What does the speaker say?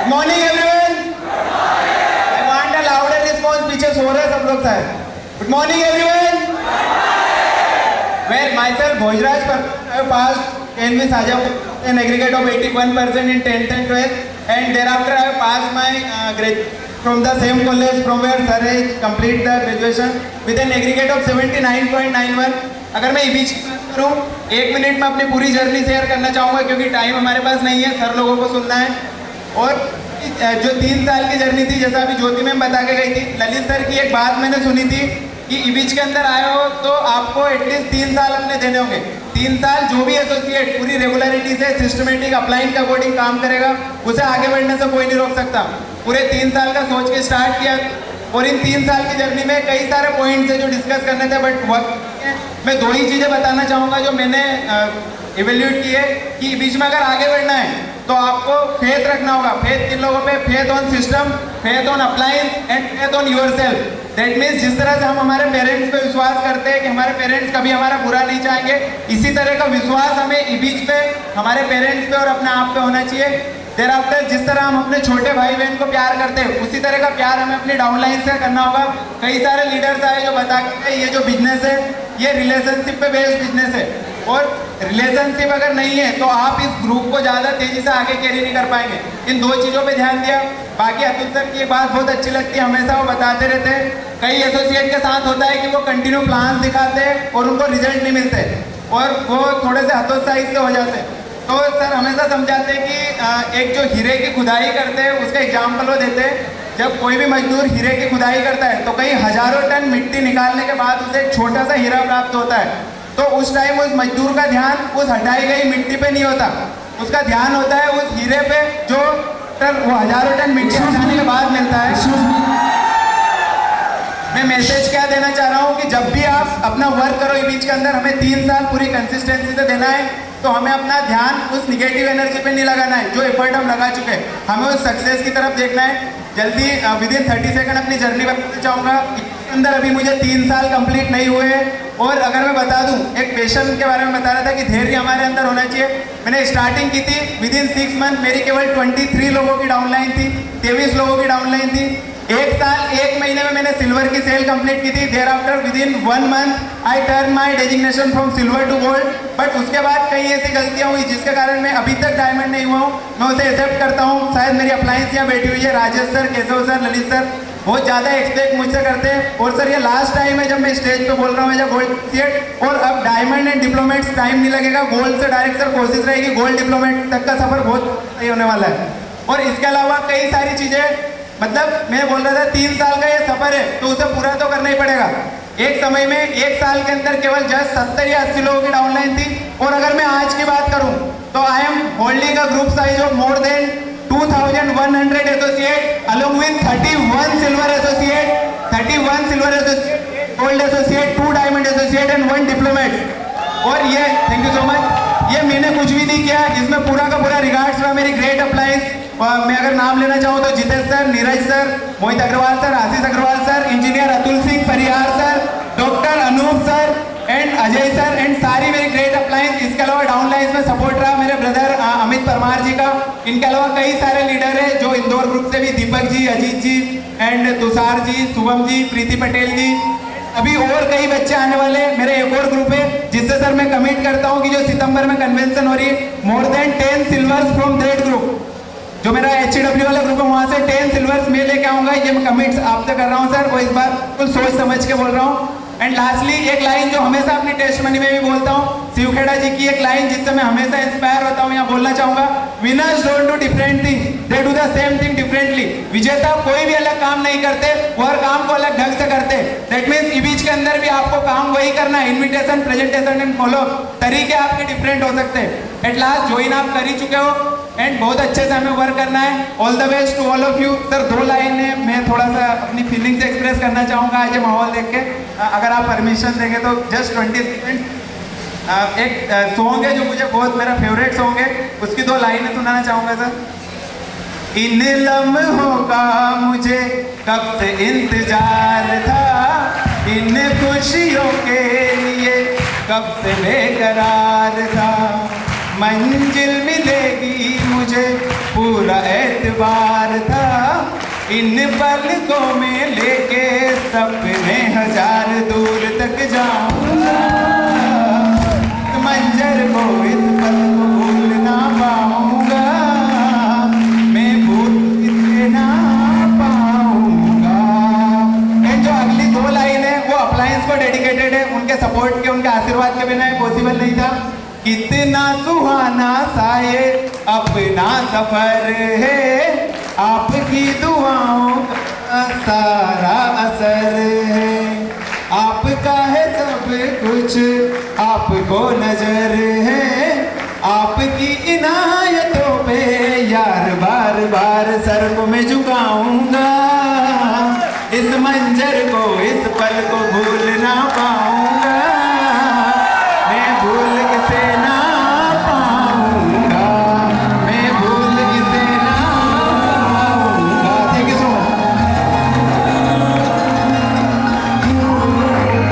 Morning everyone. I want a louder response. पीछे सो रहे सब लोग शायद। Good morning everyone. Well, myself Bhojraj passed NV Saja an aggregate of 81% in 10th and 12th, and thereafter I have passed my grade from the same college from where sir has complete the graduation with an aggregate of 79.91. अगर मैं ई बीच की बात करूँ, 1 minute में अपनी पूरी journey share करना चाहूँगा क्योंकि टाइम हमारे पास नहीं है, सर लोगों को सुनना है। और जो 3 साल की जर्नी थी, जैसा अभी ज्योति मैम बता के गई थी, ललित सर की एक बात मैंने सुनी थी कि ई बीच के अंदर आए हो तो आपको एटलीस्ट 3 साल अपने देने होंगे। 3 साल जो भी एसोसिएट पूरी रेगुलरिटी से सिस्टमेटिक अपलाइन के अकॉर्डिंग काम करेगा, उसे आगे बढ़ने से कोई नहीं रोक सकता। पूरे 3 साल का सोच के स्टार्ट किया और इन 3 साल की जर्नी में कई सारे पॉइंट्स है जो डिस्कस करने थे, बट वक्त मैं 2 ही चीज़ें बताना चाहूँगा जो मैंने इवेल्यूएट किए कि बीच में अगर आगे बढ़ना है तो आपको फेथ रखना होगा। फेथ किन लोगों पे? Faith on system, faith on appliance and faith on yourself. That means जिस तरह से हम हमारे पेरेंट्स पे विश्वास करते हैं कि हमारे पेरेंट्स कभी हमारा बुरा नहीं चाहेंगे, इसी तरह का विश्वास हमें ई बीच पे, हमारे पेरेंट्स पे और अपने आप पे होना चाहिए। देर आफ्टर जिस तरह हम अपने छोटे भाई बहन को प्यार करते हैं, उसी तरह का प्यार हमें अपनी डाउनलाइन से करना होगा। कई सारे लीडर्स आए जो बता के ये जो बिजनेस है ये रिलेशनशिप पे बेस्ड बिजनेस है, और रिलेशनशिप अगर नहीं है तो आप इस ग्रुप को ज़्यादा तेजी से आगे कैरी नहीं कर पाएंगे। इन 2 चीज़ों पे ध्यान दिया। बाकी अतुल सर की एक बात बहुत अच्छी लगती है, हमेशा वो बताते रहते हैं कई एसोसिएट के साथ होता है कि वो कंटिन्यू प्लान्स दिखाते हैं और उनको रिजल्ट नहीं मिलते और वो थोड़े से हतोत्साहित से हो जाते हैं। तो सर हमेशा समझाते हैं कि एक जो हीरे की खुदाई करते हैं उसका एग्जाम्पल वो देते हैं। जब कोई भी मजदूर हीरे की खुदाई करता है तो कई हजारों टन मिट्टी निकालने के बाद उसे एक छोटा सा हीरा प्राप्त होता है, तो उस टाइम उस मजदूर का ध्यान उस हटाई गई मिट्टी पे नहीं होता, उसका ध्यान होता है उस हीरे पे जो वो हजारों टन मिट्टी हटाने के बाद मिलता है। मैं मैसेज क्या देना चाह रहा हूँ कि जब भी आप अपना वर्क करो ई बीच के अंदर, हमें 3 साल पूरी कंसिस्टेंसी से देना है, तो हमें अपना ध्यान उस निगेटिव एनर्जी पे नहीं लगाना है। जो एफर्ट हम लगा चुके हैं हमें उस सक्सेस की तरफ देखना है। जल्दी विदिन 30 सेकंड अपनी जर्नी बताना चाहूँगा। अंदर अभी मुझे 3 साल कंप्लीट नहीं हुए हैं, और अगर मैं बता दूं, एक पेशेंस के बारे में बता रहा था कि धैर्य हमारे अंदर होना चाहिए। मैंने स्टार्टिंग की थी, विदिन 6 मंथ मेरी केवल 23 लोगों की डाउनलाइन थी, 23 लोगों की डाउनलाइन थी। 1 साल 1 महीने में मैंने सिल्वर की सेल कंप्लीट की थी। Thereafter within 1 month I turn my designation from silver to gold. But उसके बाद कई ऐसी गलतियां हुई जिसके कारण मैं अभी तक डायमंड नहीं हुआ हूँ। मैं उसे एक्सेप्ट करता हूँ। शायद मेरी अप्लायंस यहाँ बैठी हुई है, Rajesh sir, Keshav sir, Lalit sir बहुत ज़्यादा एक्सपेक्ट मुझसे करते हैं। और सर ये लास्ट टाइम है जब मैं स्टेज पे बोल रहा हूँ एज अ गोल्ड एसोसिएट, और अब डायमंड एंड डिप्लोमेट्स टाइम नहीं लगेगा। गोल्ड से डायरेक्ट सर कोशिश रहेगी, गोल्ड डिप्लोमेट तक का सफर बहुत सही होने वाला है। और इसके अलावा कई सारी चीज़ें, मतलब मैं बोल रहा था 3 साल का ये सफर है तो उसे पूरा तो करना ही पड़ेगा। एक समय में 1 साल के अंदर केवल जस्ट 70 या 80 लोगों की डाउनलाइन थी, और अगर मैं आज की बात करूं तो I am holding a group size of more than 2100 associate along with 31 silver associate, 31 silver associate, gold associate, 2 diamond associate and 1 diplomat. और ये थैंक यू सो मच, ये मैंने कुछ भी नहीं किया, इसमें पूरा का पूरा रिगार्ड्स रहा मेरी ग्रेट अप्लायंस। मैं अगर नाम लेना चाहूँ तो Jitesh sir, Neeraj sir, Mohit Agrawal sir, Ashish Agrawal sir, engineer Atul Singh Parihar sir, doctor Anup sir and Ajay sir and सारी मेरी ग्रेट अप्लायंस। इसके अलावा डाउनलाइंस में सपोर्ट रहा मेरे ब्रदर अमित परमार जी का। इनके अलावा कई सारे लीडर हैं जो इंदौर ग्रुप से भी, दीपक जी, अजीत जी एंड तुषार जी, शुभम जी, प्रीति पटेल जी, अभी और कई बच्चे आने वाले। मेरे एक और ग्रुप है जिससे सर मैं कमिट करता हूँ कि जो सितंबर में कन्वेंशन हो रही है, more than 10 silvers from that group, जो मेरा HW वाला ग्रुप है वहाँ से 10 सिल्वर्स मैं लेके आऊँगा। ये मैं कमिट्स आपसे कर रहा हूँ सर, और इस बार कुछ सोच समझ के बोल रहा हूँ। एंड लास्टली एक लाइन जो हमेशा अपनी टेस्ट मनी में भी बोलता हूँ, शिवखेड़ा जी की एक लाइन जिससे मैं हमेशा इंस्पायर होता हूँ, यहाँ बोलना चाहूँगा, winners don't do different thing, they do the same thing differently. विजेता कोई भी अलग काम नहीं करते, वो हर काम को अलग ढंग से करते। दैट मीन्स ई बीच के अंदर भी आपको काम वही करना है। इन्विटेशन, प्रेजेंटेशन एंड फॉलो तरीके आपके डिफरेंट हो सकते हैं। एट लास्ट ज्वाइन आप कर ही चुके हो एंड बहुत अच्छे से हमें वर्क करना है। All the best to all of you. Sir 2 लाइनें मैं थोड़ा सा अपनी फीलिंग्स एक्सप्रेस करना चाहूँगा आज ये माहौल देख के, अगर आप परमिशन देंगे तो जस्ट 20 सेकेंड। एक सॉन्ग है जो मुझे बहुत मेरा फेवरेट सॉन्ग है, उसकी 2 लाइनें सुनाना चाहूँगा सर। इन लम्हों का मुझे कब से इंतजार था, इन खुशियों के लिए कब से बेकरार था, मंजिल मिलेगी मुझे पूरा एतबार था, इन पलकों में लेके सपने हजार दूर तक जाऊंगा, मंजर को इस पल को भूल ना पाऊंगा, मैं भूल ना पाऊंगा। एंड जो अगली दो लाइन है वो अप्लायंस को डेडिकेटेड है, उनके सपोर्ट के, उनके आशीर्वाद के बिना पॉसिबल नहीं था। कितना सुहाना सा ये अपना सफर है, आपकी दुआओं का सारा असर है, आपका है सब कुछ, आपको नजर है, आपकी इनायतों पे यार बार बार सर को मैं झुकाऊंगा, इस मंजर को इस पल को भूल ना पाऊंगा।